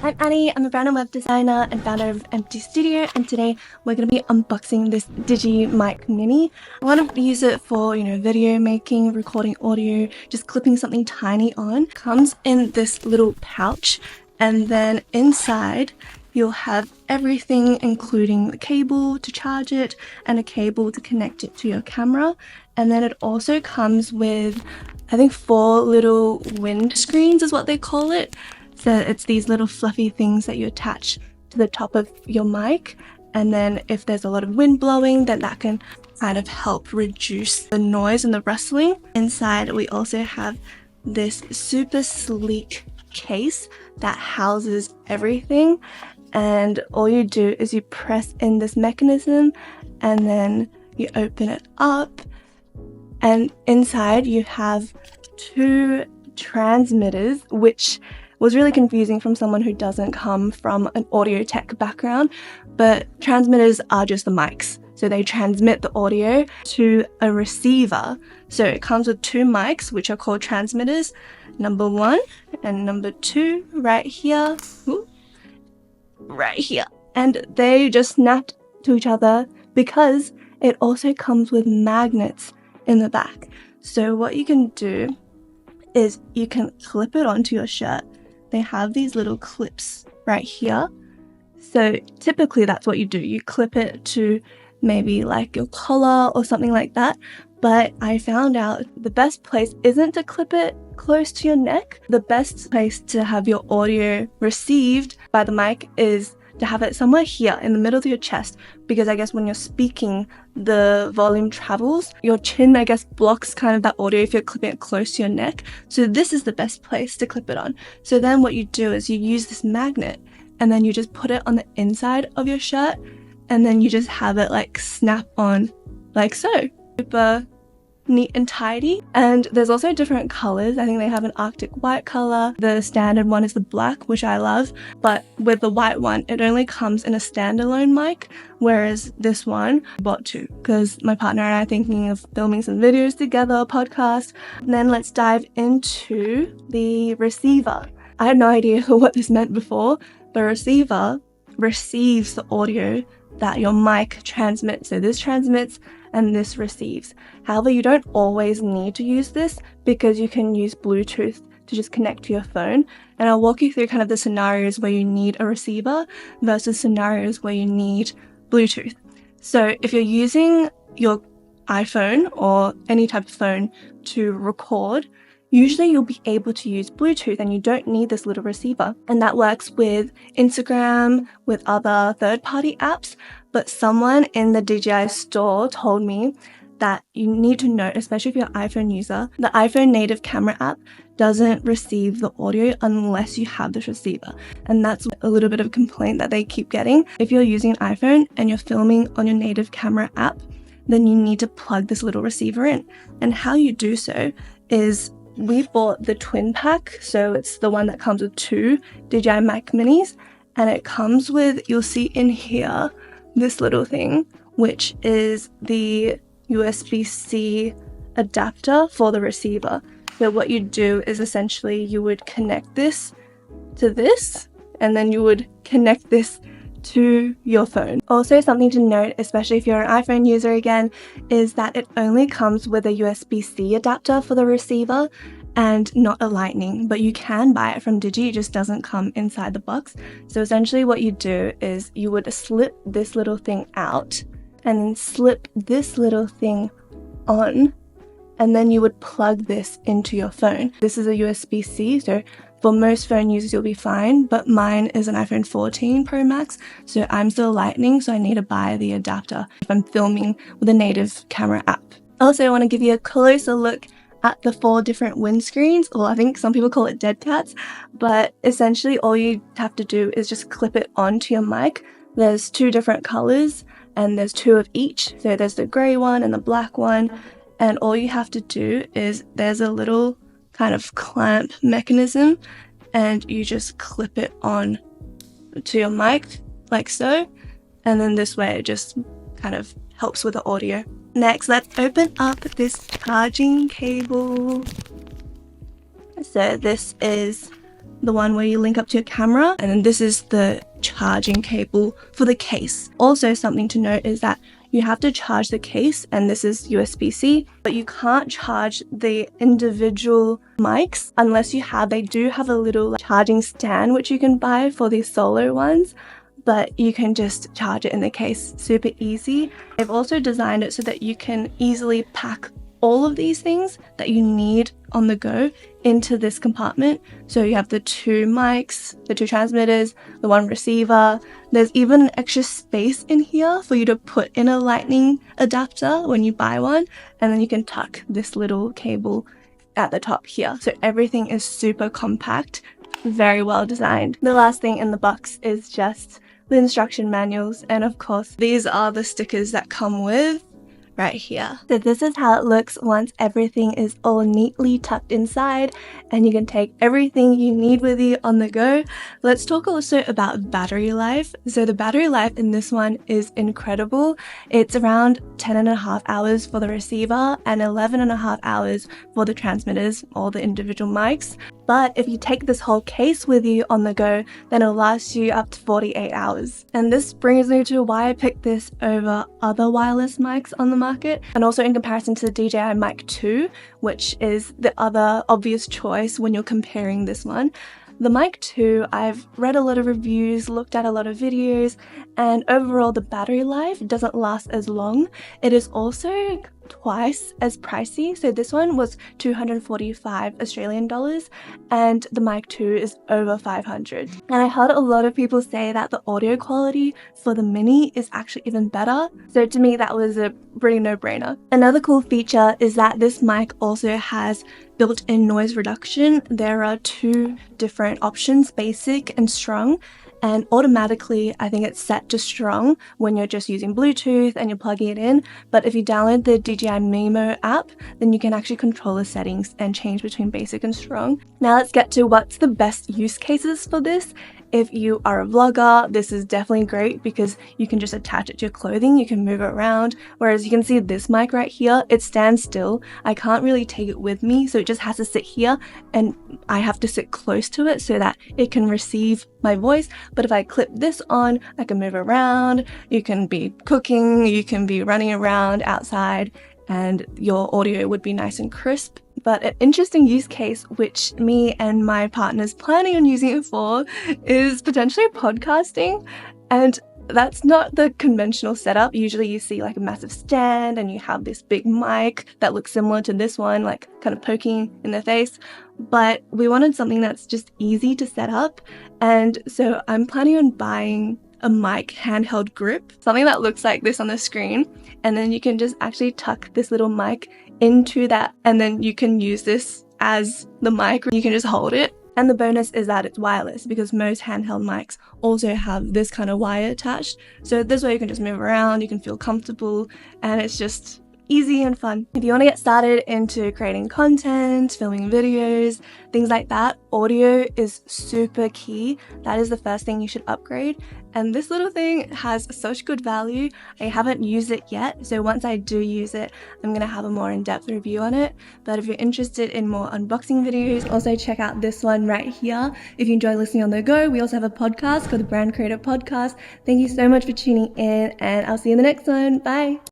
I'm Annie, I'm a brand and web designer and founder of emptistudio, and today we're going to be unboxing this DJI Mic Mini. I want to use it for, video making, recording audio, just clipping something tiny on. Comes in this little pouch, and then inside you'll have everything, including the cable to charge it and a cable to connect it to your camera. And then it also comes with, I think, 4 little windscreens is what they call it. So it's these little fluffy things that you attach to the top of your mic, and then if there's a lot of wind blowing, then that can kind of help reduce the noise and the rustling. Inside we also have this super sleek case that houses everything, and all you do is you press in this mechanism and then you open it up, and inside you have 2 transmitters, which was really confusing from someone who doesn't come from an audio tech background, but transmitters are just the mics. So they transmit the audio to a receiver. So it comes with 2 mics, which are called transmitters, number 1 and number 2 right here. Ooh, right here. And they just snapped to each other because it also comes with magnets in the back. So what you can do is you can clip it onto your shirt. They have these little clips right here. So typically that's what you do. You clip it to maybe like your collar or something like that. But I found out the best place isn't to clip it close to your neck. The best place to have your audio received by the mic is to have it somewhere here in the middle of your chest, because I guess when you're speaking, the volume travels. Your chin, I guess, blocks kind of that audio if you're clipping it close to your neck. So this is the best place to clip it on. So then what you do is you use this magnet and then you just put it on the inside of your shirt, and then you just have it like snap on like so. Super neat and tidy. And there's also different colors. I think they have an Arctic white color. The standard one is the black, which I love, but with the white one it only comes in a standalone mic, whereas this one I bought 2 because my partner and I are thinking of filming some videos together, a podcast. And then let's dive into the receiver. I had no idea what this meant before. The receiver receives the audio that your mic transmits. So this transmits and this receives. However, you don't always need to use this because you can use Bluetooth to just connect to your phone. And I'll walk you through kind of the scenarios where you need a receiver versus scenarios where you need Bluetooth. So if you're using your iPhone or any type of phone to record, usually you'll be able to use Bluetooth and you don't need this little receiver. And that works with Instagram, with other third-party apps. But someone in the DJI store told me that you need to note, especially if you're an iPhone user, the iPhone native camera app doesn't receive the audio unless you have this receiver. And that's a little bit of a complaint that they keep getting. If you're using an iPhone and you're filming on your native camera app, then you need to plug this little receiver in. And how you do so is we bought the twin pack. So it's the one that comes with 2 DJI Mic Minis, and it comes with, you'll see in here, this little thing, which is the USB-C adapter for the receiver. So what you do is essentially you would connect this to this, and then you would connect this to your phone. Also, something to note, especially if you're an iPhone user again, is that it only comes with a USB-C adapter for the receiver and not a lightning, but you can buy it from Digi, it just doesn't come inside the box. So essentially what you do is you would slip this little thing out and then slip this little thing on, and then you would plug this into your phone. This is a USB-C, so for most phone users you'll be fine, but mine is an iPhone 14 Pro Max, so I'm still lightning, so I need to buy the adapter if I'm filming with a native camera app. Also, I want to give you a closer look at the 4 different windscreens, or I think some people call it dead cats, but essentially all you have to do is just clip it onto your mic. There's 2 different colors and there's 2 of each, so there's the grey one and the black one, and all you have to do is there's a little kind of clamp mechanism and you just clip it on to your mic like so, and then this way it just kind of helps with the audio. Next, let's open up this charging cable. So this is the one where you link up to your camera, and then this is the charging cable for the case. Also, something to note is that you have to charge the case, and this is USB-C, but you can't charge the individual mics unless they do have a little charging stand which you can buy for these solo ones, but you can just charge it in the case super easy. They've also designed it so that you can easily pack all of these things that you need on the go into this compartment. So you have the 2 mics, the 2 transmitters, the 1 receiver. There's even an extra space in here for you to put in a lightning adapter when you buy one, and then you can tuck this little cable at the top here. So everything is super compact, very well designed. The last thing in the box is just the instruction manuals, and of course these are the stickers that come with right here. So this is how it looks once everything is all neatly tucked inside and you can take everything you need with you on the go. Let's talk also about battery life. So the battery life in this one is incredible. It's around 10.5 hours for the receiver and 11.5 hours for the transmitters or the individual mics. But if you take this whole case with you on the go, then it'll last you up to 48 hours. And this brings me to why I picked this over other wireless mics on the market, and also in comparison to the DJI Mic 2, which is the other obvious choice when you're comparing this one. The Mic 2, I've read a lot of reviews, looked at a lot of videos, and overall the battery life doesn't last as long. It is also twice as pricey. So this one was 245 Australian dollars and the Mic 2 is over 500. And I heard a lot of people say that the audio quality for the Mini is actually even better. So to me that was a pretty no-brainer. Another cool feature is that this mic also has built-in noise reduction. There are 2 different options, basic and strong. And automatically, I think it's set to strong when you're just using Bluetooth and you're plugging it in. But if you download the DJI Mimo app, then you can actually control the settings and change between basic and strong. Now let's get to what's the best use cases for this. If you are a vlogger, this is definitely great because you can just attach it to your clothing, you can move it around. Whereas you can see this mic right here, it stands still. I can't really take it with me, so it just has to sit here and I have to sit close to it so that it can receive my voice. But if I clip this on, I can move around, you can be cooking, you can be running around outside, and your audio would be nice and crisp. But an interesting use case, which me and my partner's planning on using it for, is potentially podcasting. And that's not the conventional setup. Usually you see like a massive stand and you have this big mic that looks similar to this one, like kind of poking in the face. But we wanted something that's just easy to set up. And so I'm planning on buying a mic handheld grip, something that looks like this on the screen. And then you can just actually tuck this little mic into that, and then you can use this as the mic. You can just hold it. And the bonus is that it's wireless because most handheld mics also have this kind of wire attached. So this way you can just move around, you can feel comfortable, and it's just easy and fun. If you want to get started into creating content, filming videos, things like that, audio is super key. That is the first thing you should upgrade. And this little thing has such good value. I haven't used it yet, so once I do use it, I'm going to have a more in-depth review on it. But if you're interested in more unboxing videos, also check out this one right here. If you enjoy listening on the go, we also have a podcast called the Brand Creator Podcast. Thank you so much for tuning in, and I'll see you in the next one. Bye!